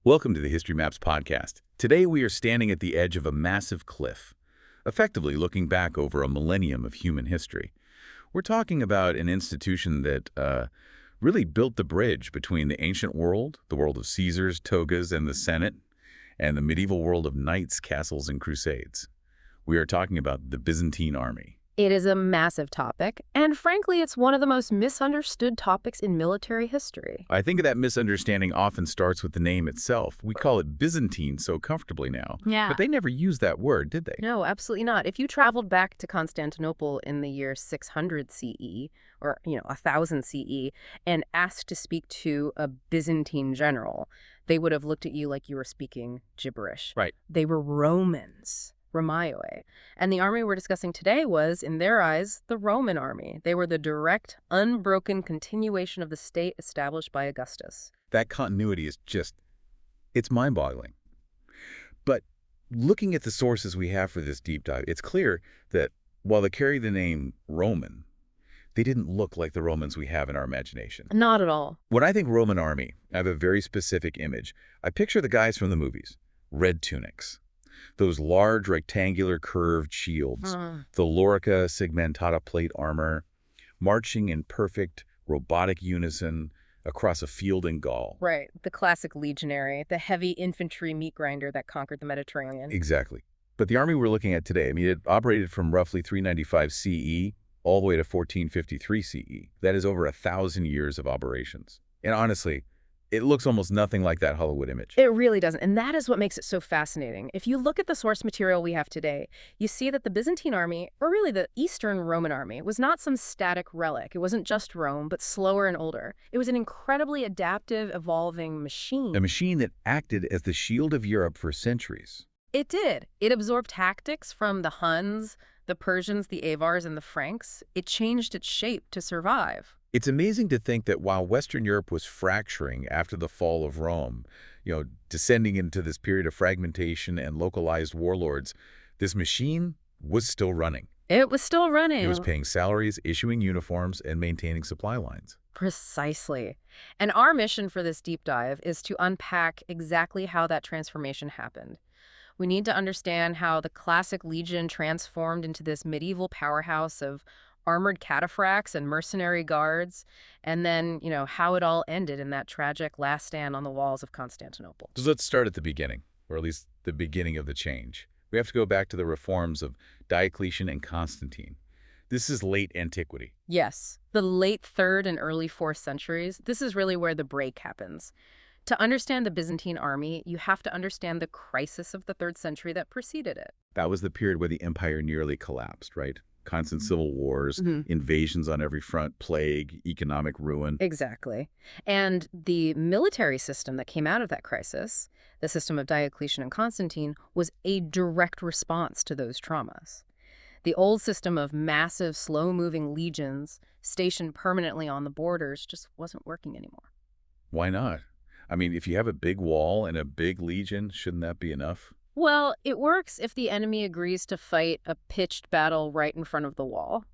Welcome to the History Maps podcast. Today we are standing at the edge of a massive cliff, effectively looking back over a millennium of human history. We're talking about an institution that really built the bridge between the ancient world, the world of Caesars, togas, and the Senate, and the medieval world of knights, castles, and crusades. We are talking about the Byzantine army. It is a massive topic, and frankly, it's one of the most misunderstood topics in military history. I think that misunderstanding often starts with the name itself. We call it Byzantine so comfortably now. Yeah. But they never used that word, did they? No, absolutely not. If you traveled back to Constantinople in the year 600 CE, or, 1000 CE, and asked to speak to a Byzantine general, they would have looked at you like you were speaking gibberish. Right. They were Romans. Romaioi. And the army we're discussing today was, in their eyes, the Roman army. They were the direct, unbroken continuation of the state established by Augustus. That continuity is it's mind-boggling. But looking at the sources we have for this deep dive, it's clear that while they carry the name Roman, they didn't look like the Romans we have in our imagination. Not at all. When I think Roman army, I have a very specific image. I picture the guys from the movies, red tunics. Those large rectangular curved shields, the lorica segmentata plate armor, marching in perfect robotic unison across a field in Gaul. Right, the classic legionary, the heavy infantry meat grinder that conquered the Mediterranean. Exactly. But the army we're looking at today, it operated from roughly 395 CE all the way to 1453 CE. That is over 1,000 years of operations. And honestly, it looks almost nothing like that Hollywood image. It really doesn't, and that is what makes it so fascinating. If you look at the source material we have today, you see that the Byzantine army, or really the Eastern Roman army, was not some static relic. It wasn't just Rome, but slower and older. It was an incredibly adaptive, evolving machine. A machine that acted as the shield of Europe for centuries. It did. It absorbed tactics from the Huns, the Persians, the Avars, and the Franks. It changed its shape to survive. It's amazing to think that while Western Europe was fracturing after the fall of Rome, descending into this period of fragmentation and localized warlords, this machine was still running. It was still running. It was paying salaries, issuing uniforms, and maintaining supply lines. Precisely. And our mission for this deep dive is to unpack exactly how that transformation happened. We need to understand how the classic legion transformed into this medieval powerhouse of armored cataphracts and mercenary guards, and then, how it all ended in that tragic last stand on the walls of Constantinople. So let's start at the beginning, or at least the beginning of the change. We have to go back to the reforms of Diocletian and Constantine. This is late antiquity. Yes, the late 3rd and early 4th centuries. This is really where the break happens. To understand the Byzantine army, you have to understand the crisis of the 3rd century that preceded it. That was the period where the empire nearly collapsed, right? Constant civil wars, invasions on every front, plague, economic ruin. Exactly. And the military system that came out of that crisis, the system of Diocletian and Constantine, was a direct response to those traumas. The old system of massive, slow-moving legions stationed permanently on the borders just wasn't working anymore. Why not? If you have a big wall and a big legion, shouldn't that be enough? Well, it works if the enemy agrees to fight a pitched battle right in front of the wall.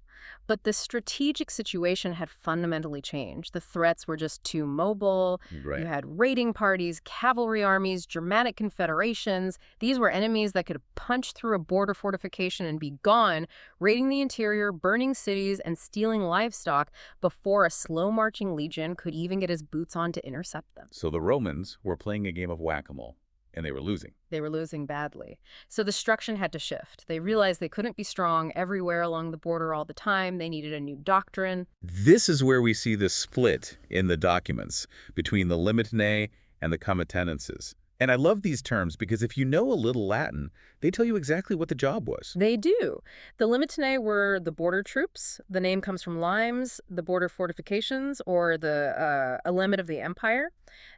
But the strategic situation had fundamentally changed. The threats were just too mobile. Right. You had raiding parties, cavalry armies, Germanic confederations. These were enemies that could punch through a border fortification and be gone, raiding the interior, burning cities, and stealing livestock before a slow-marching legion could even get his boots on to intercept them. So the Romans were playing a game of whack-a-mole. And they were losing. They were losing badly. So the structure had to shift. They realized they couldn't be strong everywhere along the border all the time. They needed a new doctrine. This is where we see the split in the documents between the limitanae and the comitatenses. And I love these terms because if you know a little Latin, they tell you exactly what the job was. They do. The limitanae were the border troops. The name comes from limes, the border fortifications, or the limit of the empire.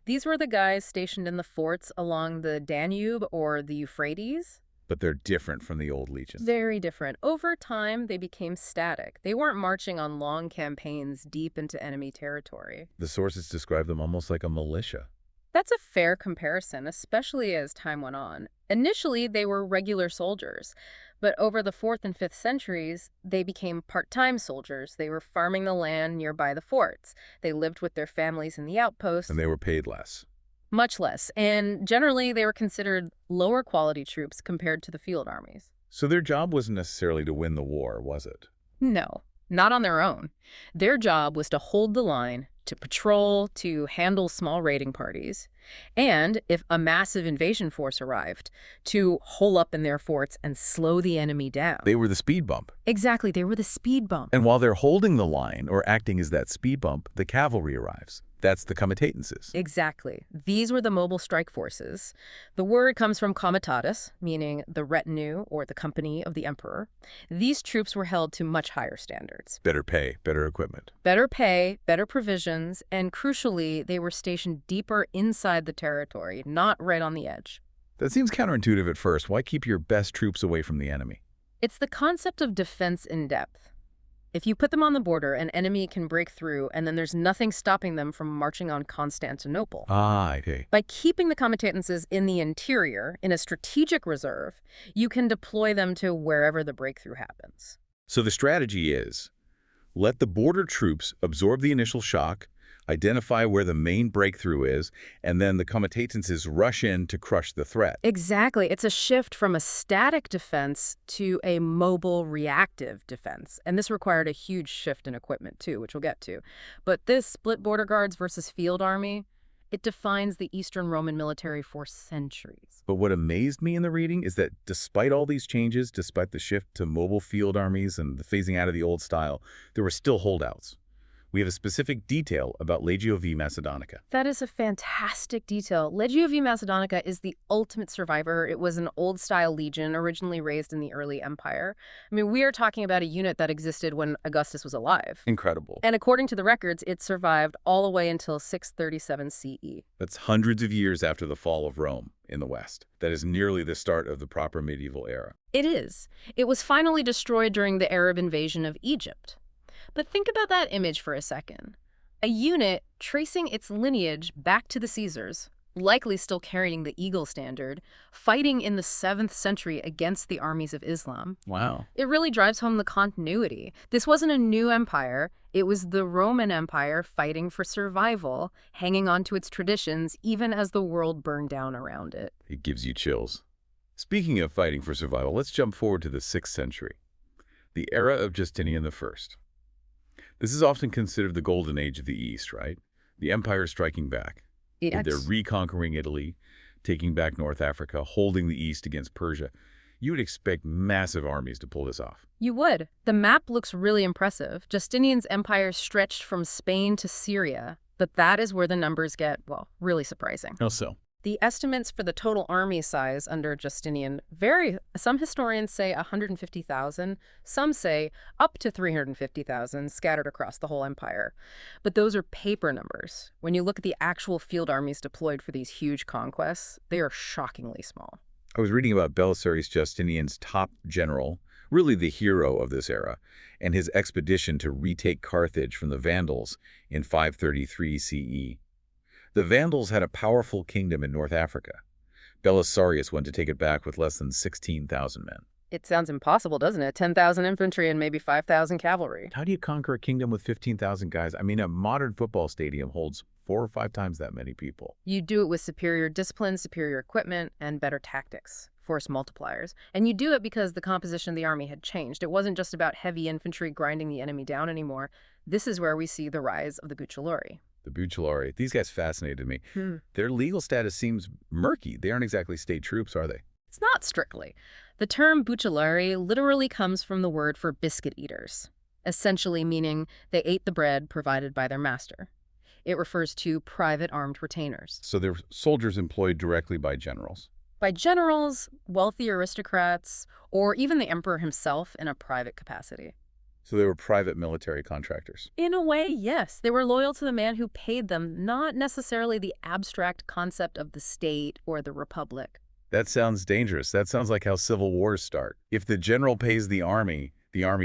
These were the guys stationed in the forts along the Danube or the Euphrates. But they're different from the old legions. Very different. Over time, they became static. They weren't marching on long campaigns deep into enemy territory. The sources describe them almost like a militia. That's a fair comparison, especially as time went on. Initially, they were regular soldiers, but over the 4th and 5th centuries, they became part-time soldiers. They were farming the land nearby the forts. They lived with their families in the outposts. And they were paid less. Much less, and generally they were considered lower quality troops compared to the field armies. So their job wasn't necessarily to win the war, was it? No, not on their own. Their job was to hold the line, to patrol, to handle small raiding parties, and, if a massive invasion force arrived, to hole up in their forts and slow the enemy down. They were the speed bump. Exactly, they were the speed bump. And while they're holding the line or acting as that speed bump, the cavalry arrives. That's the comitatenses. Exactly. These were the mobile strike forces. The word comes from comitatus, meaning the retinue or the company of the emperor. These troops were held to much higher standards. Better pay, better equipment. Better pay, better provisions, and crucially, they were stationed deeper inside the territory, not right on the edge. That seems counterintuitive at first. Why keep your best troops away from the enemy? It's the concept of defense in depth. If you put them on the border, an enemy can break through, and then there's nothing stopping them from marching on Constantinople. Ah, okay. By keeping the comitatenses in the interior, in a strategic reserve, you can deploy them to wherever the breakthrough happens. So the strategy is, let the border troops absorb the initial shock, identify where the main breakthrough is, and then the comitatenses rush in to crush the threat. Exactly. It's a shift from a static defense to a mobile reactive defense. And this required a huge shift in equipment, too, which we'll get to. But this split border guards versus field army, it defines the Eastern Roman military for centuries. But what amazed me in the reading is that despite all these changes, despite the shift to mobile field armies and the phasing out of the old style, there were still holdouts. We have a specific detail about Legio V Macedonica. That is a fantastic detail. Legio V Macedonica is the ultimate survivor. It was an old-style legion originally raised in the early empire. I mean, we are talking about a unit that existed when Augustus was alive. Incredible. And according to the records, it survived all the way until 637 CE. That's hundreds of years after the fall of Rome in the West. That is nearly the start of the proper medieval era. It is. It was finally destroyed during the Arab invasion of Egypt. But think about that image for a second. A unit tracing its lineage back to the Caesars, likely still carrying the eagle standard, fighting in the 7th century against the armies of Islam. Wow. It really drives home the continuity. This wasn't a new empire. It was the Roman Empire fighting for survival, hanging on to its traditions, even as the world burned down around it. It gives you chills. Speaking of fighting for survival, let's jump forward to the 6th century, the era of Justinian I. This is often considered the golden age of the East, right? The empire striking back. Yes. They're reconquering Italy, taking back North Africa, holding the East against Persia. You would expect massive armies to pull this off. You would. The map looks really impressive. Justinian's empire stretched from Spain to Syria, but that is where the numbers get, well, really surprising. How so? The estimates for the total army size under Justinian vary. Some historians say 150,000, some say up to 350,000 scattered across the whole empire. But those are paper numbers. When you look at the actual field armies deployed for these huge conquests, they are shockingly small. I was reading about Belisarius Justinian's top general, really the hero of this era, and his expedition to retake Carthage from the Vandals in 533 CE. The Vandals had a powerful kingdom in North Africa. Belisarius went to take it back with less than 16,000 men. It sounds impossible, doesn't it? 10,000 infantry and maybe 5,000 cavalry. How do you conquer a kingdom with 15,000 guys? I mean, a modern football stadium holds 4 or 5 times that many people. You do it with superior discipline, superior equipment, and better tactics, force multipliers. And you do it because the composition of the army had changed. It wasn't just about heavy infantry grinding the enemy down anymore. This is where we see the rise of the Bucellari. The Bucellari. These guys fascinated me. Their legal status seems murky. They aren't exactly state troops, are they? It's not strictly. The term Bucellari literally comes from the word for biscuit eaters, essentially meaning they ate the bread provided by their master. It refers to private armed retainers. So they're soldiers employed directly by generals. By generals, wealthy aristocrats, or even the emperor himself in a private capacity. So they were private military contractors. In a way, yes. They were loyal to the man who paid them, not necessarily the abstract concept of the state or the republic. That sounds dangerous. That sounds like how civil wars start. If the general pays the army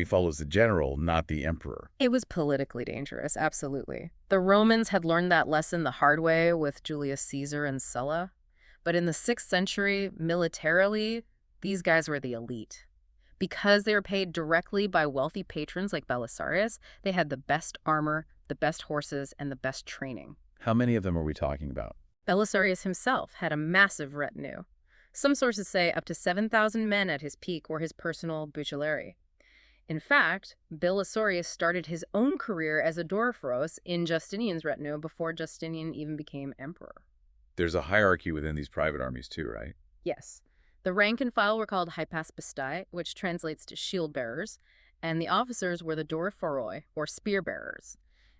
follows the general, not the emperor. It was politically dangerous, absolutely. The Romans had learned that lesson the hard way with Julius Caesar and Sulla. But in the 6th century, militarily, these guys were the elite. Because they were paid directly by wealthy patrons like Belisarius, they had the best armor, the best horses, and the best training. How many of them are we talking about? Belisarius himself had a massive retinue. Some sources say up to 7,000 men at his peak were his personal butulari. In fact, Belisarius started his own career as a Dorophoros in Justinian's retinue before Justinian even became emperor. There's a hierarchy within these private armies too, right? Yes. The rank and file were called hypaspestai, which translates to shield bearers, and the officers were the Dorophoroi, or spear bearers.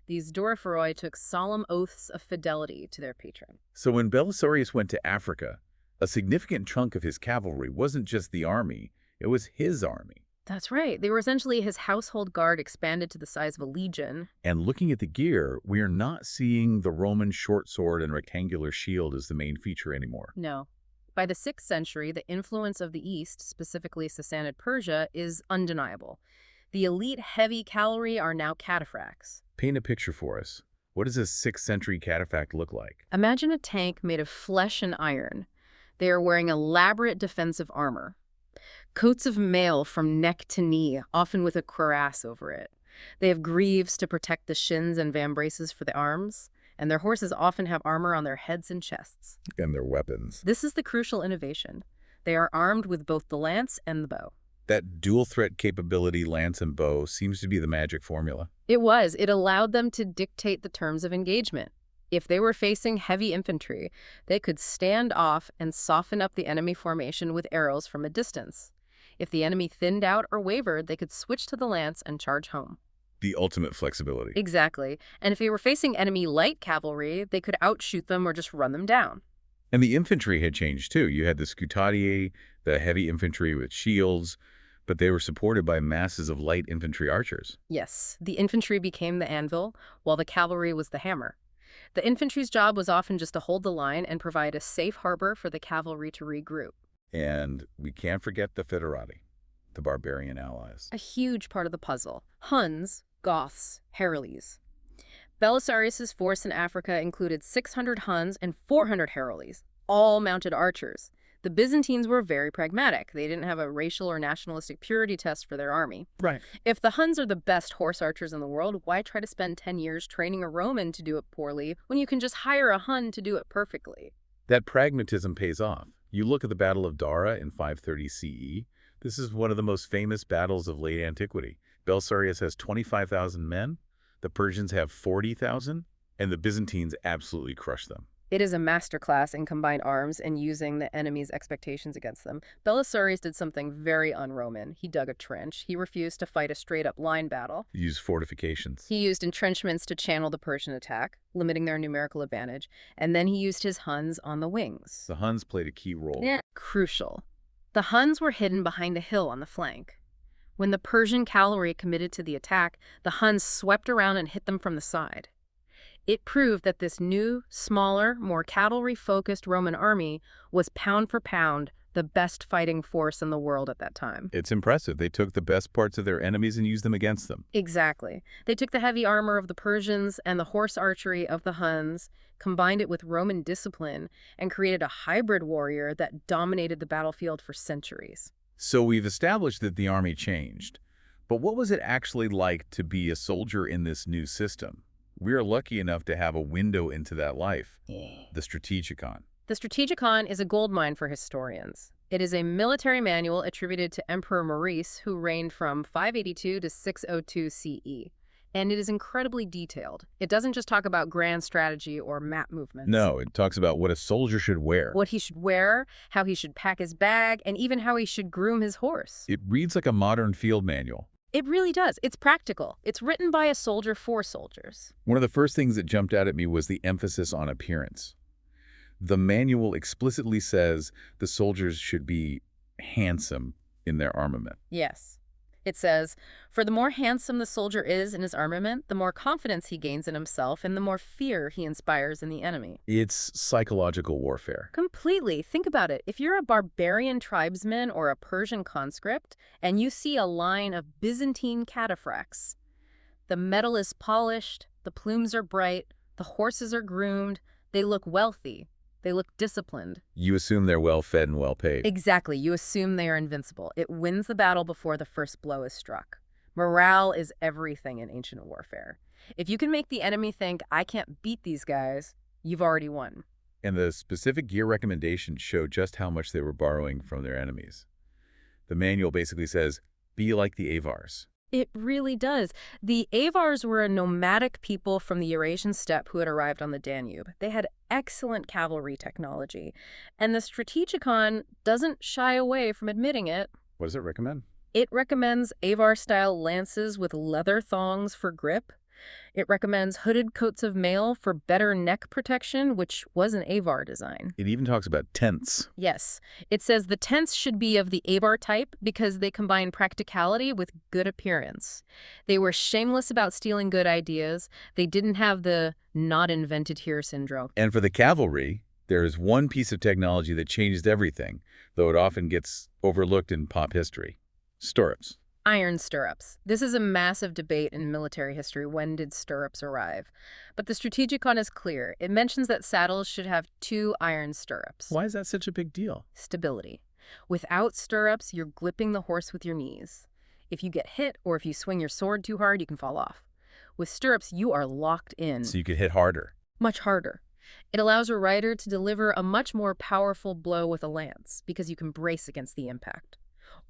These Dorophoroi took solemn oaths of fidelity to their patron. So when Belisarius went to Africa, a significant chunk of his cavalry wasn't just the army, it was his army. That's right. They were essentially his household guard expanded to the size of a legion. And looking at the gear, we are not seeing the Roman short sword and rectangular shield as the main feature anymore. No. By the 6th century, the influence of the East, specifically Sassanid Persia, is undeniable. The elite heavy cavalry are now cataphracts. Paint a picture for us. What does a 6th century cataphract look like? Imagine a tank made of flesh and iron. They are wearing elaborate defensive armor. Coats of mail from neck to knee, often with a cuirass over it. They have greaves to protect the shins and vambraces for the arms, and their horses often have armor on their heads and chests. And their weapons. This is the crucial innovation. They are armed with both the lance and the bow. That dual threat capability, lance and bow, seems to be the magic formula. It was. It allowed them to dictate the terms of engagement. If they were facing heavy infantry, they could stand off and soften up the enemy formation with arrows from a distance. If the enemy thinned out or wavered, they could switch to the lance and charge home. The ultimate flexibility. Exactly. And if they were facing enemy light cavalry, they could outshoot them or just run them down. And the infantry had changed too. You had the scutatiae, the heavy infantry with shields, but they were supported by masses of light infantry archers. Yes, the infantry became the anvil, while the cavalry was the hammer. The infantry's job was often just to hold the line and provide a safe harbor for the cavalry to regroup. And we can't forget the Foederati, the barbarian allies. A huge part of the puzzle. Huns, Goths, Herules. Belisarius' force in Africa included 600 Huns and 400 Herules, all mounted archers. The Byzantines were very pragmatic. They didn't have a racial or nationalistic purity test for their army. Right. If the Huns are the best horse archers in the world, why try to spend 10 years training a Roman to do it poorly when you can just hire a Hun to do it perfectly? That pragmatism pays off. You look at the Battle of Dara in 530 CE. This is one of the most famous battles of late antiquity. Belisarius has 25,000 men, the Persians have 40,000, and the Byzantines absolutely crush them. It is a masterclass in combined arms and using the enemy's expectations against them. Belisarius did something very un-Roman. He dug a trench. He refused to fight a straight-up line battle. He used fortifications. He used entrenchments to channel the Persian attack, limiting their numerical advantage. And then he used his Huns on the wings. The Huns played a key role. Crucial. The Huns were hidden behind a hill on the flank. When the Persian cavalry committed to the attack, the Huns swept around and hit them from the side. It proved that this new, smaller, more cavalry-focused Roman army was pound for pound the best fighting force in the world at that time. It's impressive. They took the best parts of their enemies and used them against them. Exactly. They took the heavy armor of the Persians and the horse archery of the Huns, combined it with Roman discipline, and created a hybrid warrior that dominated the battlefield for centuries. So we've established that the army changed. But what was it actually like to be a soldier in this new system? We are lucky enough to have a window into that life, the Strategicon. The Strategicon is a goldmine for historians. It is a military manual attributed to Emperor Maurice, who reigned from 582 to 602 CE. And it is incredibly detailed. It doesn't just talk about grand strategy or map movements. No, it talks about what a soldier should wear. What he should wear, how he should pack his bag, and even how he should groom his horse. It reads like a modern field manual. It really does. It's practical. It's written by a soldier for soldiers. One of the first things that jumped out at me was the emphasis on appearance. The manual explicitly says the soldiers should be handsome in their armament. Yes. It says, "For the more handsome the soldier is in his armament, the more confidence he gains in himself and the more fear he inspires in the enemy." It's psychological warfare. Completely. Think about it. If you're a barbarian tribesman or a Persian conscript and you see a line of Byzantine cataphracts, the metal is polished, the plumes are bright, the horses are groomed, they look wealthy. They look disciplined. You assume they're well-fed and well-paid. Exactly. You assume they are invincible. It wins the battle before the first blow is struck. Morale is everything in ancient warfare. If you can make the enemy think, I can't beat these guys, you've already won. And the specific gear recommendations show just how much they were borrowing from their enemies. The manual basically says, be like the Avars. It really does. The Avars were a nomadic people from the Eurasian steppe who had arrived on the Danube. They had excellent cavalry technology, and the Strategicon doesn't shy away from admitting it. What does it recommend? It recommends Avar-style lances with leather thongs for grip. It recommends hooded coats of mail for better neck protection, which was an Avar design. It even talks about tents. Yes. It says the tents should be of the Avar type because they combine practicality with good appearance. They were shameless about stealing good ideas. They didn't have the not invented here syndrome. And for the cavalry, there is one piece of technology that changes everything, though it often gets overlooked in pop history. Stirrups. Iron stirrups. This is a massive debate in military history. When did stirrups arrive? But the Strategicon is clear. It mentions that saddles should have 2 iron stirrups. Why is that such a big deal? Stability. Without stirrups, you're gripping the horse with your knees. If you get hit or if you swing your sword too hard, you can fall off. With stirrups, you are locked in. So you could hit harder. Much harder. It allows a rider to deliver a much more powerful blow with a lance because you can brace against the impact.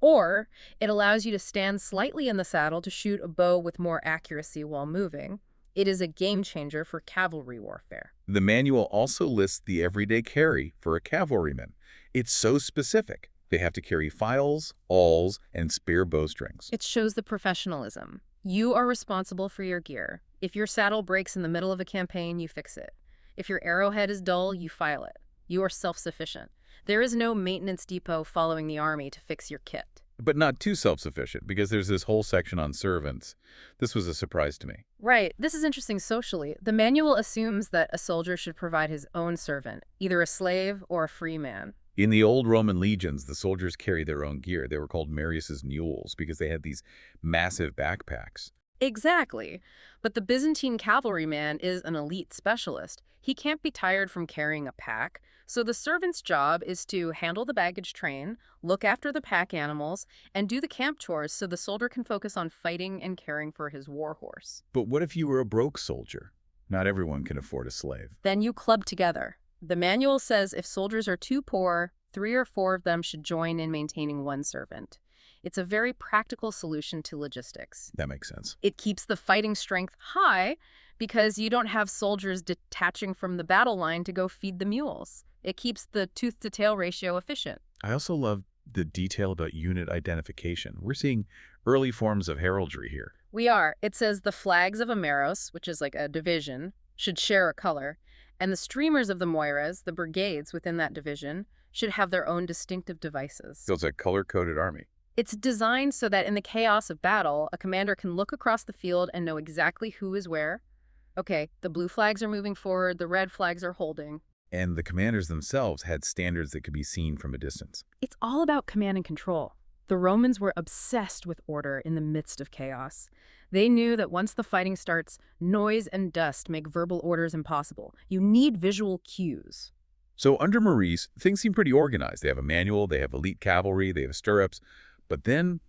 Or it allows you to stand slightly in the saddle to shoot a bow with more accuracy while moving. It is a game changer for cavalry warfare. The manual also lists the everyday carry for a cavalryman. It's so specific. They have to carry files, awls, and spare bowstrings. It shows the professionalism. You are responsible for your gear. If your saddle breaks in the middle of a campaign, you fix it. If your arrowhead is dull, you file it. You are self-sufficient. There is no maintenance depot following the army to fix your kit. But not too self-sufficient, because there's this whole section on servants. This was a surprise to me. Right. This is interesting socially. The manual assumes that a soldier should provide his own servant, either a slave or a free man. In the old Roman legions, the soldiers carried their own gear. They were called Marius's mules because they had these massive backpacks. Exactly. But the Byzantine cavalryman is an elite specialist. He can't be tired from carrying a pack, so the servant's job is to handle the baggage train, look after the pack animals, and do the camp chores so the soldier can focus on fighting and caring for his war horse. But what if you were a broke soldier? Not everyone can afford a slave. Then you club together. The manual says if soldiers are too poor, 3 or 4 of them should join in maintaining one servant. It's a very practical solution to logistics. That makes sense. It keeps the fighting strength high because you don't have soldiers detaching from the battle line to go feed the mules. It keeps the tooth-to-tail ratio efficient. I also love the detail about unit identification. We're seeing early forms of heraldry here. We are. It says the flags of a Meros, which is like a division, should share a color, and the streamers of the Moires, the brigades within that division, should have their own distinctive devices. So it's a color-coded army. It's designed so that in the chaos of battle, a commander can look across the field and know exactly who is where. Okay, the blue flags are moving forward, the red flags are holding. And the commanders themselves had standards that could be seen from a distance. It's all about command and control. The Romans were obsessed with order in the midst of chaos. They knew that once the fighting starts, noise and dust make verbal orders impossible. You need visual cues. So under Maurice, things seem pretty organized. They have a manual, they have elite cavalry, they have stirrups. But then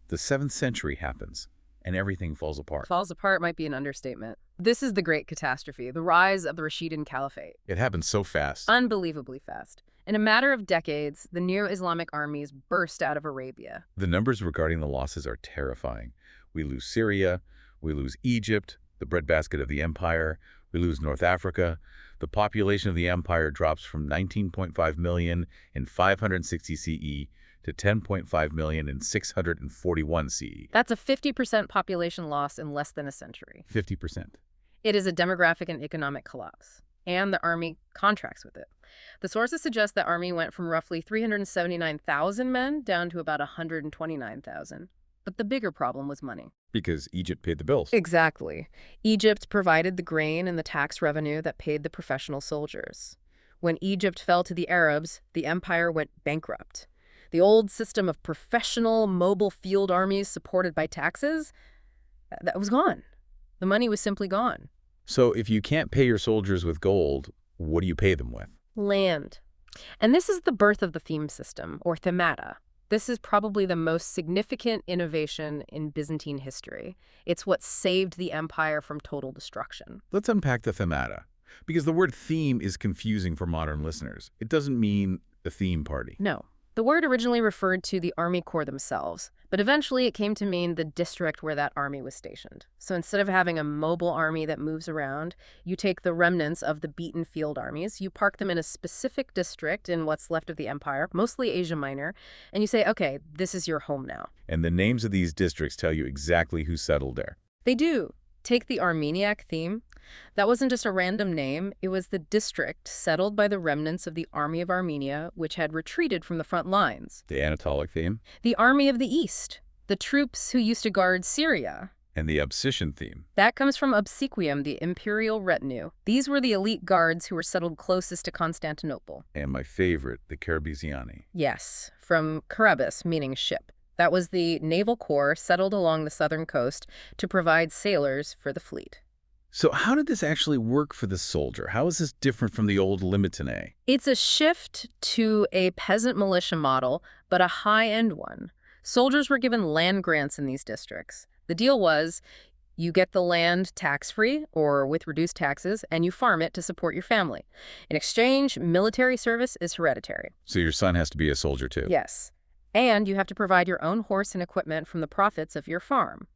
the 7th century happens, and everything falls apart. Falls apart might be an understatement. This is the Great Catastrophe, the rise of the Rashidun Caliphate. It happens so fast. Unbelievably fast. In a matter of decades, the neo-Islamic armies burst out of Arabia. The numbers regarding the losses are terrifying. We lose Syria, we lose Egypt, the breadbasket of the empire, we lose North Africa. The population of the empire drops from 19.5 million in 560 CE to 10.5 million in 641 CE. That's a 50% population loss in less than a century. 50%. It is a demographic and economic collapse, and the army contracts with it. The sources suggest the army went from roughly 379,000 men down to about 129,000. But the bigger problem was money. Because Egypt paid the bills. Exactly. Egypt provided the grain and the tax revenue that paid the professional soldiers. When Egypt fell to the Arabs, the empire went bankrupt. The old system of professional, mobile field armies supported by taxes, that was gone. The money was simply gone. So if you can't pay your soldiers with gold, what do you pay them with? Land. And this is the birth of the theme system, or themata. This is probably the most significant innovation in Byzantine history. It's what saved the empire from total destruction. Let's unpack the themata. Because the word theme is confusing for modern listeners. It doesn't mean a theme party. No. The word originally referred to the army corps themselves, but eventually it came to mean the district where that army was stationed. So instead of having a mobile army that moves around, you take the remnants of the beaten field armies, you park them in a specific district in what's left of the empire, mostly Asia Minor, and you say, okay, this is your home now. And the names of these districts tell you exactly who settled there. They do. Take the Armeniac theme. That wasn't just a random name. It was the district settled by the remnants of the Army of Armenia, which had retreated from the front lines. The Anatolic theme. The Army of the East, the troops who used to guard Syria. And the Obsession theme. That comes from obsequium, the imperial retinue. These were the elite guards who were settled closest to Constantinople. And my favorite, the Carabiziani. Yes, from Carabis, meaning ship. That was the naval corps settled along the southern coast to provide sailors for the fleet. So how did this actually work for the soldier? How is this different from the old limitanae? It's a shift to a peasant militia model, but a high-end one. Soldiers were given land grants in these districts. The deal was, you get the land tax-free or with reduced taxes, and you farm it to support your family. In exchange, military service is hereditary. So your son has to be a soldier too? Yes. And you have to provide your own horse and equipment from the profits of your farm.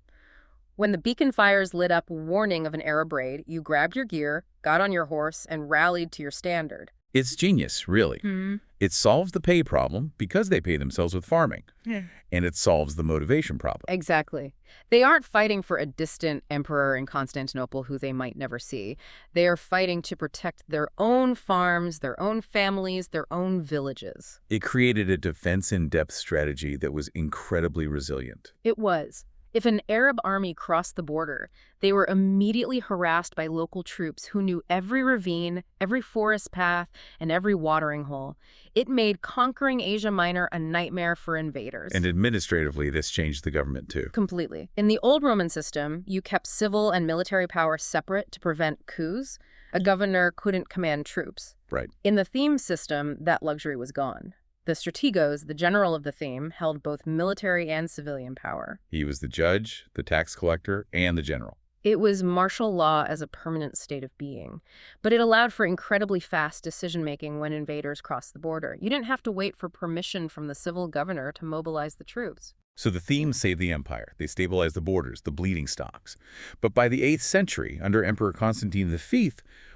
When the beacon fires lit up warning of an Arab raid, you grabbed your gear, got on your horse, and rallied to your standard. It's genius, really. It solves the pay problem because they pay themselves with farming. And it solves the motivation problem. Exactly. They aren't fighting for a distant emperor in Constantinople who they might never see. They are fighting to protect their own farms, their own families, their own villages. It created a defense-in-depth strategy that was incredibly resilient. It was. If an Arab army crossed the border, they were immediately harassed by local troops who knew every ravine, every forest path, and every watering hole. It made conquering Asia Minor a nightmare for invaders. And administratively, this changed the government too. Completely. In the old Roman system, you kept civil and military power separate to prevent coups. A governor couldn't command troops. Right. In the theme system, that luxury was gone. The strategos, the general of the theme, held both military and civilian power. He was the judge, the tax collector, and the general. It was martial law as a permanent state of being, but it allowed for incredibly fast decision-making when invaders crossed the border. You didn't have to wait for permission from the civil governor to mobilize the troops. So the themes saved the empire. They stabilized the borders, the bleeding stocks. But by the 8th century, under Emperor Constantine V,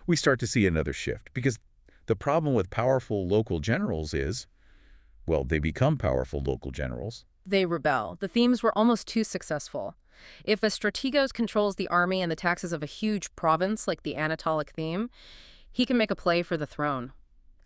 we start to see another shift, because the problem with powerful local generals is, well, they become powerful local generals. They rebel. The themes were almost too successful. If a strategos controls the army and the taxes of a huge province like the Anatolic theme, he can make a play for the throne.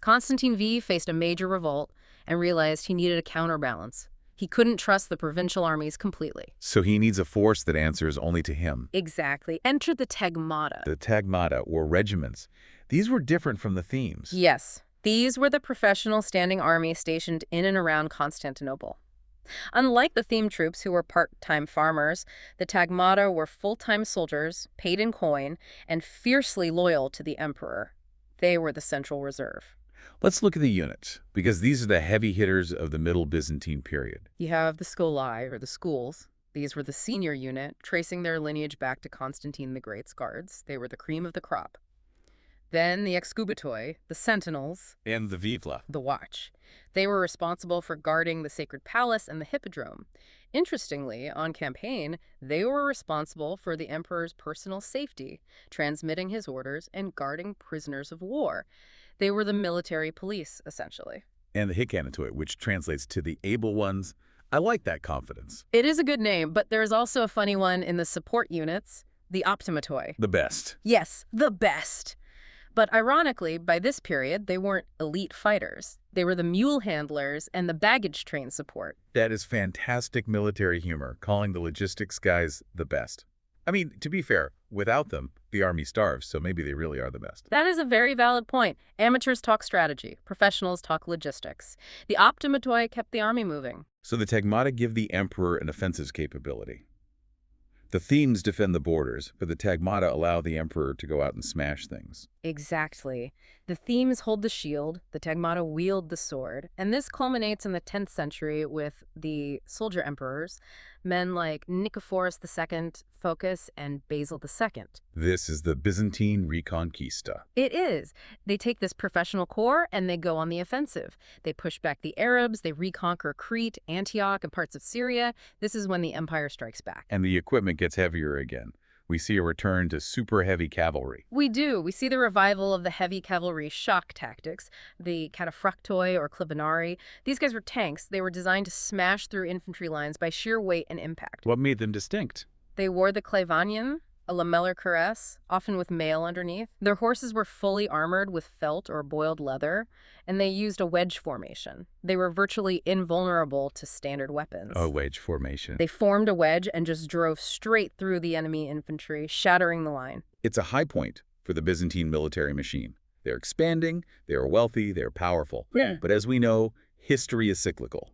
Constantine V faced a major revolt and realized he needed a counterbalance. He couldn't trust the provincial armies completely. So he needs a force that answers only to him. Exactly. Enter the tagmata. The tagmata, or regiments. These were different from the themes. Yes. These were the professional standing army stationed in and around Constantinople. Unlike the theme troops, who were part-time farmers, the tagmata were full-time soldiers, paid in coin, and fiercely loyal to the emperor. They were the central reserve. Let's look at the units, because these are the heavy hitters of the Middle Byzantine period. You have the scholae, or the schools. These were the senior unit, tracing their lineage back to Constantine the Great's guards. They were the cream of the crop. Then the excubatoi, the sentinels, And the vivla. the watch. They were responsible for guarding the sacred palace and the hippodrome. Interestingly, on campaign, they were responsible for the emperor's personal safety, transmitting his orders and guarding prisoners of war. They were the military police, essentially. And the hicanatoi, which translates to the able ones. I like that confidence. It is a good name, but there's also a funny one in the support units, the optimatoi. The best. Yes, the best. But ironically, by this period, they weren't elite fighters. They were the mule handlers and the baggage train support. That is fantastic military humor, calling the logistics guys the best. I mean, to be fair, without them, the army starves, so maybe they really are the best. That is a very valid point. Amateurs talk strategy. Professionals talk logistics. The optimatoi kept the army moving. So the tagmata give the emperor an offensive capability. The themes defend the borders, but the tagmata allow the emperor to go out and smash things. Exactly. The themes hold the shield, the tagmata wield the sword, and this culminates in the 10th century with the soldier emperors, men like Nicephorus II, Phocas, and Basil II. This is the Byzantine Reconquista. It is. They take this professional corps and they go on the offensive. They push back the Arabs, they reconquer Crete, Antioch, and parts of Syria. This is when the empire strikes back. And the equipment gets heavier again. We see a return to super heavy cavalry. We do. We see the revival of the heavy cavalry shock tactics, the cataphractoi or clibonari. These guys were tanks. They were designed to smash through infantry lines by sheer weight and impact. What made them distinct? They wore the clavanium, a lamellar cuirass, often with mail underneath. Their horses were fully armored with felt or boiled leather, and they used a wedge formation. They were virtually invulnerable to standard weapons. A wedge formation. They formed a wedge and just drove straight through the enemy infantry, shattering the line. It's a high point for the Byzantine military machine. They're expanding, they're wealthy, they're powerful. Yeah. But as we know, history is cyclical.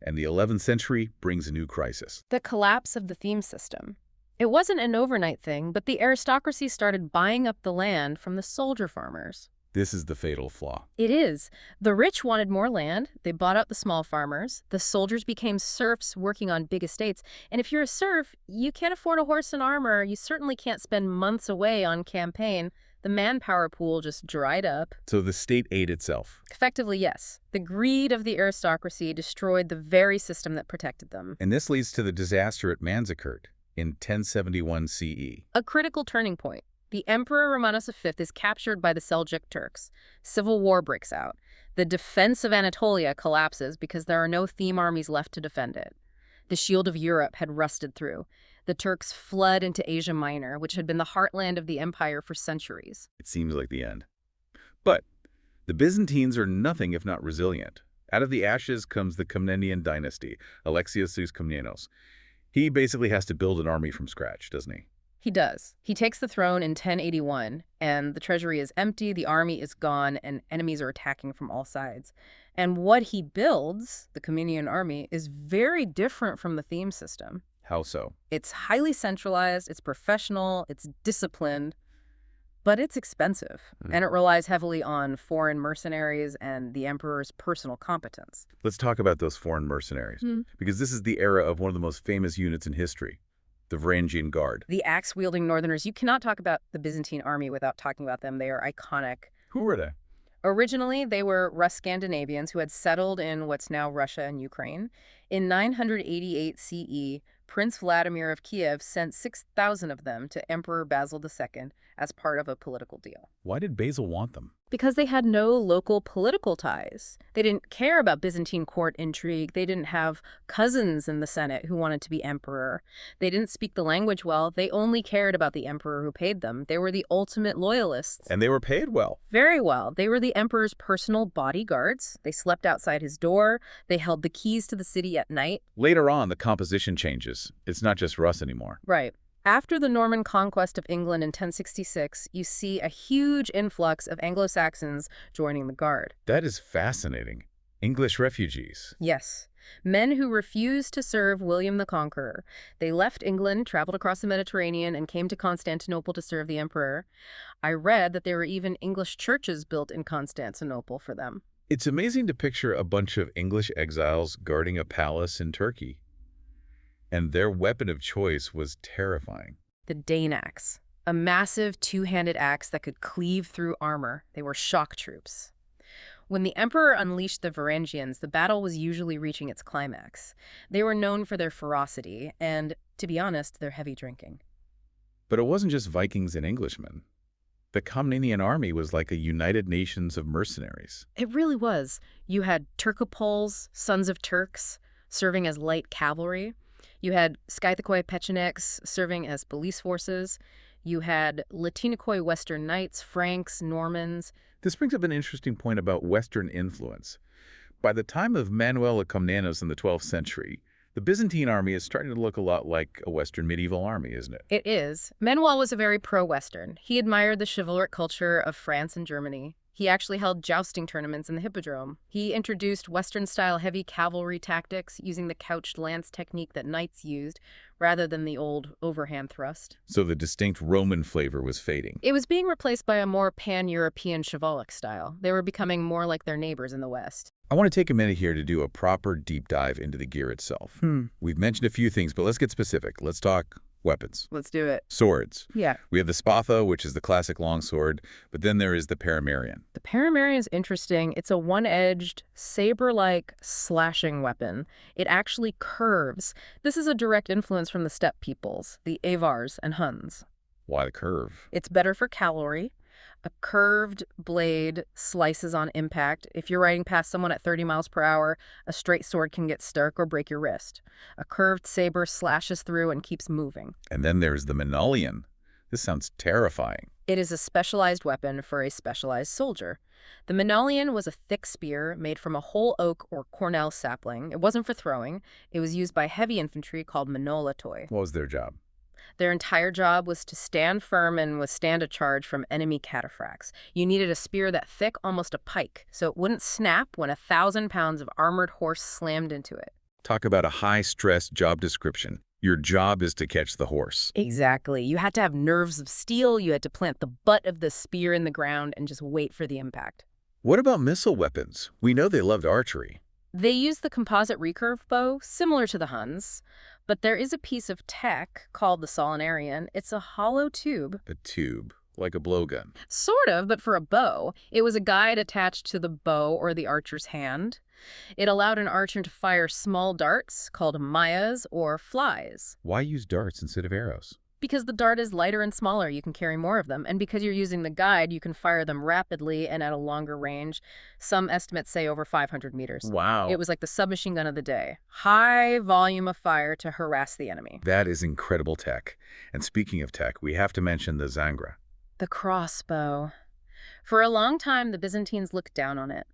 And the 11th century brings a new crisis. The collapse of the theme system. It wasn't an overnight thing, but the aristocracy started buying up the land from the soldier farmers. This is the fatal flaw. It is. The rich wanted more land. They bought out the small farmers. The soldiers became serfs working on big estates. And if you're a serf, you can't afford a horse and armor. You certainly can't spend months away on campaign. The manpower pool just dried up. So the state ate itself. Effectively, yes. The greed of the aristocracy destroyed the very system that protected them. And this leads to the disaster at Manzikert in 1071 CE. A critical turning point. The Emperor Romanus V is captured by the Seljuk Turks. Civil war breaks out. The defense of Anatolia collapses because there are no theme armies left to defend it. The shield of Europe had rusted through. The Turks fled into Asia Minor, which had been the heartland of the empire for centuries. It seems like the end. But the Byzantines are nothing if not resilient. Out of the ashes comes the Komnenian dynasty, Alexios Komnenos. He basically has to build an army from scratch, doesn't he? He does. He takes the throne in 1081, and the treasury is empty, the army is gone, and enemies are attacking from all sides. And what he builds, the Komnenian army, is very different from the theme system. How so? It's highly centralized, it's professional, it's disciplined, but it's expensive, and it relies heavily on foreign mercenaries and the emperor's personal competence. Let's talk about those foreign mercenaries, because this is the era of one of the most famous units in history, the Varangian Guard. The axe-wielding northerners. You cannot talk about the Byzantine army without talking about them. They are iconic. Who were they? Originally, they were Rus Scandinavians who had settled in what's now Russia and Ukraine. In 988 CE, Prince Vladimir of Kiev sent 6,000 of them to Emperor Basil II as part of a political deal. Why did Basil want them? Because they had no local political ties. They didn't care about Byzantine court intrigue. They didn't have cousins in the Senate who wanted to be emperor. They didn't speak the language well. They only cared about the emperor who paid them. They were the ultimate loyalists. And they were paid well. Very well. They were the emperor's personal bodyguards. They slept outside his door. They held the keys to the city at night. Later on, the composition changes. It's not just Rus anymore. Right. After the Norman conquest of England in 1066, you see a huge influx of Anglo-Saxons joining the Guard. That is fascinating. English refugees. Yes. Men who refused to serve William the Conqueror. They left England, traveled across the Mediterranean, and came to Constantinople to serve the emperor. I read that there were even English churches built in Constantinople for them. It's amazing to picture a bunch of English exiles guarding a palace in Turkey. And their weapon of choice was terrifying. The Dane axe, a massive two-handed axe that could cleave through armor. They were shock troops. When the emperor unleashed the Varangians, the battle was usually reaching its climax. They were known for their ferocity and, to be honest, their heavy drinking. But it wasn't just Vikings and Englishmen. The Komnenian army was like a United Nations of mercenaries. It really was. You had Turcopoles, sons of Turks, serving as light cavalry. You had Skythikoi Pechenegs serving as police forces. You had Latinikoi Western Knights, Franks, Normans. This brings up an interesting point about Western influence. By the time of Manuel of Komnenos in the 12th century, the Byzantine army is starting to look a lot like a Western medieval army, isn't it? It is. Manuel was a very pro-Western. He admired the chivalric culture of France and Germany. He actually held jousting tournaments in the hippodrome. He introduced Western-style heavy cavalry tactics using the couched lance technique that knights used, rather than the old overhand thrust. So the distinct Roman flavor was fading. It was being replaced by a more pan-European chivalric style. They were becoming more like their neighbors in the West. I want to take a minute here to do a proper deep dive into the gear itself. We've mentioned a few things, but let's get specific. Let's talk weapons. Let's do it. Swords. Yeah. We have the spatha, which is the classic longsword, but then there is the paramarion. The paramarion is interesting. It's a one-edged, saber-like slashing weapon. It actually curves. This is a direct influence from the steppe peoples, the Avars and Huns. Why the curve? It's better for cavalry. A curved blade slices on impact. If you're riding past someone at 30 miles per hour, a straight sword can get stuck or break your wrist. A curved saber slashes through and keeps moving. And then there's the manolian. This sounds terrifying. It is a specialized weapon for a specialized soldier. The manolian was a thick spear made from a whole oak or cornel sapling. It wasn't for throwing. It was used by heavy infantry called manolatoi. What was their job? Their entire job was to stand firm and withstand a charge from enemy cataphracts. You needed a spear that thick, almost a pike, so it wouldn't snap when 1,000 pounds of armored horse slammed into it. Talk about a high-stress job description. Your job is to catch the horse. Exactly. You had to have nerves of steel. You had to plant the butt of the spear in the ground and just wait for the impact. What about missile weapons? We know they loved archery. They used the composite recurve bow, similar to the Huns, but there is a piece of tech called the solonarian. It's a hollow tube. A tube, like a blowgun. Sort of, but for a bow. It was a guide attached to the bow or the archer's hand. It allowed an archer to fire small darts, called mayas or flies. Why use darts instead of arrows? Because the dart is lighter and smaller, you can carry more of them. And because you're using the guide, you can fire them rapidly and at a longer range. Some estimates say over 500 meters. Wow. It was like the submachine gun of the day. High volume of fire to harass the enemy. That is incredible tech. And speaking of tech, we have to mention the zangra. The crossbow. For a long time, the Byzantines looked down on it.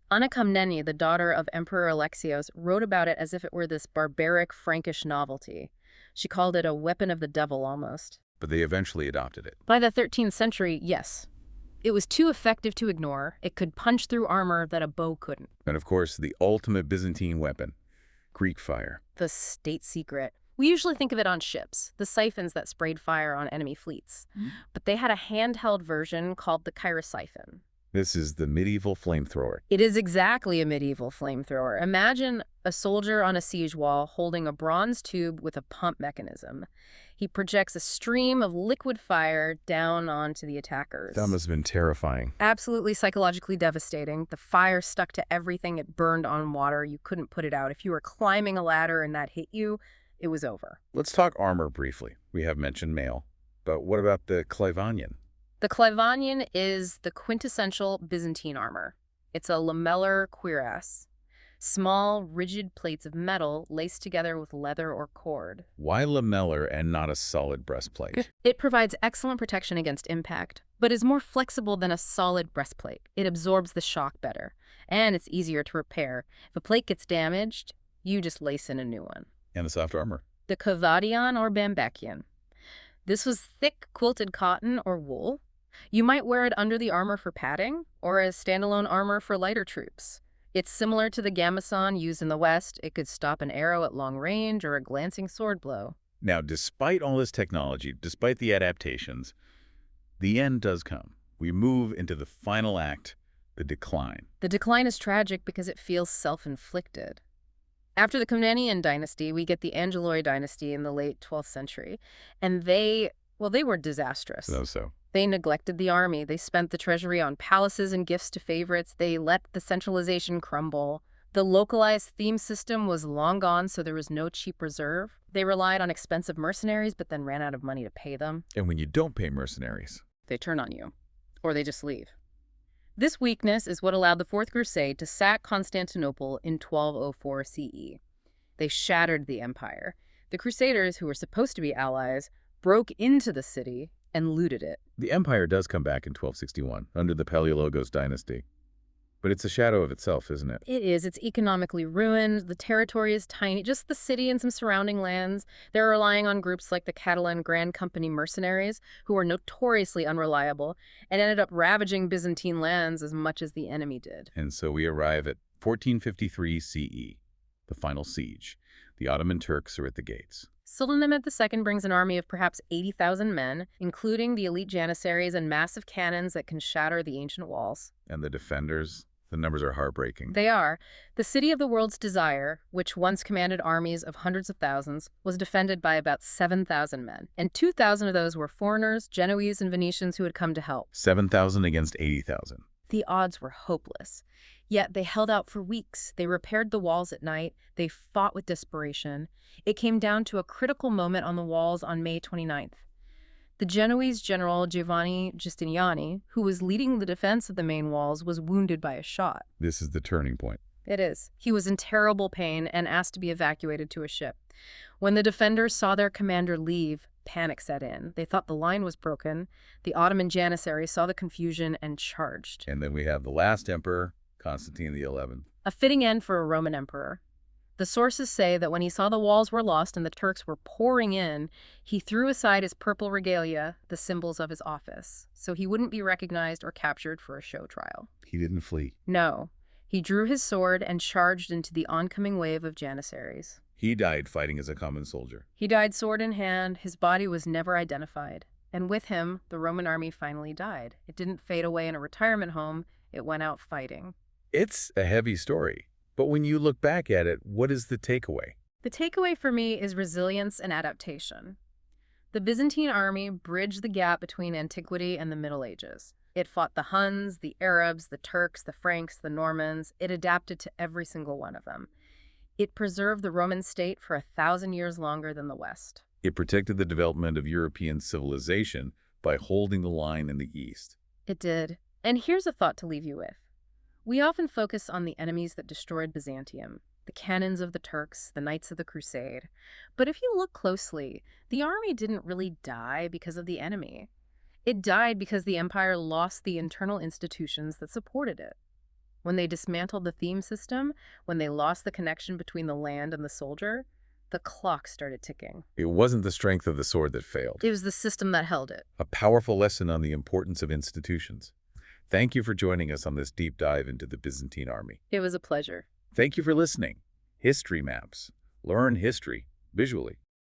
Anna Komnene, the daughter of Emperor Alexios, wrote about it as if it were this barbaric Frankish novelty. She called it a weapon of the devil almost. But they eventually adopted it. By the 13th century, yes. It was too effective to ignore. It could punch through armor that a bow couldn't. And of course, the ultimate Byzantine weapon, Greek fire. The state secret. We usually think of it on ships, the siphons that sprayed fire on enemy fleets. But they had a handheld version called the chirosiphon. This is the medieval flamethrower. It is exactly a medieval flamethrower. Imagine a soldier on a siege wall holding a bronze tube with a pump mechanism. He projects a stream of liquid fire down onto the attackers. That must have been terrifying. Absolutely psychologically devastating. The fire stuck to everything. It burned on water. You couldn't put it out. If you were climbing a ladder and that hit you, it was over. Let's talk armor briefly. We have mentioned mail. But what about the Clivanian? The Clivanian is the quintessential Byzantine armor. It's a lamellar cuirass. Small, rigid plates of metal laced together with leather or cord. Why lamellar and not a solid breastplate? It provides excellent protection against impact, but is more flexible than a solid breastplate. It absorbs the shock better, and it's easier to repair. If a plate gets damaged, you just lace in a new one. And the soft armor? The Kavadian or Bambakian. This was thick quilted cotton or wool. You might wear it under the armor for padding, or as standalone armor for lighter troops. It's similar to the gambeson used in the West. It could stop an arrow at long range or a glancing sword blow. Now, despite all this technology, despite the adaptations, the end does come. We move into the final act, the decline. The decline is tragic because it feels self-inflicted. After the Komnenian dynasty, we get the Angeloi dynasty in the late 12th century. And they were disastrous. So. They neglected the army. They spent the treasury on palaces and gifts to favorites. They let the centralization crumble. The localized theme system was long gone, so there was no cheap reserve. They relied on expensive mercenaries, but then ran out of money to pay them. And when you don't pay mercenaries, they turn on you, or they just leave. This weakness is what allowed the Fourth Crusade to sack Constantinople in 1204 CE. They shattered the empire. The Crusaders, who were supposed to be allies, broke into the city and looted it. The empire does come back in 1261 under the Palaiologos dynasty. But it's a shadow of itself, isn't it? It is. It's economically ruined. The territory is tiny. Just the city and some surrounding lands. They're relying on groups like the Catalan Grand Company mercenaries, who were notoriously unreliable, and ended up ravaging Byzantine lands as much as the enemy did. And so we arrive at 1453 CE, the final siege. The Ottoman Turks are at the gates. Sultan Mehmed II brings an army of perhaps 80,000 men, including the elite janissaries and massive cannons that can shatter the ancient walls. And the defenders? The numbers are heartbreaking. They are. The city of the world's desire, which once commanded armies of hundreds of thousands, was defended by about 7,000 men. And 2,000 of those were foreigners, Genoese and Venetians who had come to help. 7,000 against 80,000. The odds were hopeless. Yet they held out for weeks. They repaired the walls at night. They fought with desperation. It came down to a critical moment on the walls on May 29th. The Genoese general Giovanni Justiniani, who was leading the defense of the main walls, was wounded by a shot. This is the turning point. It is. He was in terrible pain and asked to be evacuated to a ship. When the defenders saw their commander leave, panic set in. They thought the line was broken. The Ottoman janissaries saw the confusion and charged. And then we have the last emperor, Constantine XI. A fitting end for a Roman emperor. The sources say that when he saw the walls were lost and the Turks were pouring in, he threw aside his purple regalia, the symbols of his office, so he wouldn't be recognized or captured for a show trial. He didn't flee. No. He drew his sword and charged into the oncoming wave of janissaries. He died fighting as a common soldier. He died sword in hand. His body was never identified. And with him, the Roman army finally died. It didn't fade away in a retirement home. It went out fighting. It's a heavy story. But when you look back at it, what is the takeaway? The takeaway for me is resilience and adaptation. The Byzantine army bridged the gap between antiquity and the Middle Ages. It fought the Huns, the Arabs, the Turks, the Franks, the Normans. It adapted to every single one of them. It preserved the Roman state for 1,000 years longer than the West. It protected the development of European civilization by holding the line in the East. It did. And here's a thought to leave you with. We often focus on the enemies that destroyed Byzantium, the cannons of the Turks, the Knights of the Crusade. But if you look closely, the army didn't really die because of the enemy. It died because the empire lost the internal institutions that supported it. When they dismantled the theme system, when they lost the connection between the land and the soldier, the clock started ticking. It wasn't the strength of the sword that failed. It was the system that held it. A powerful lesson on the importance of institutions. Thank you for joining us on this deep dive into the Byzantine army. It was a pleasure. Thank you for listening. History Maps. Learn history visually.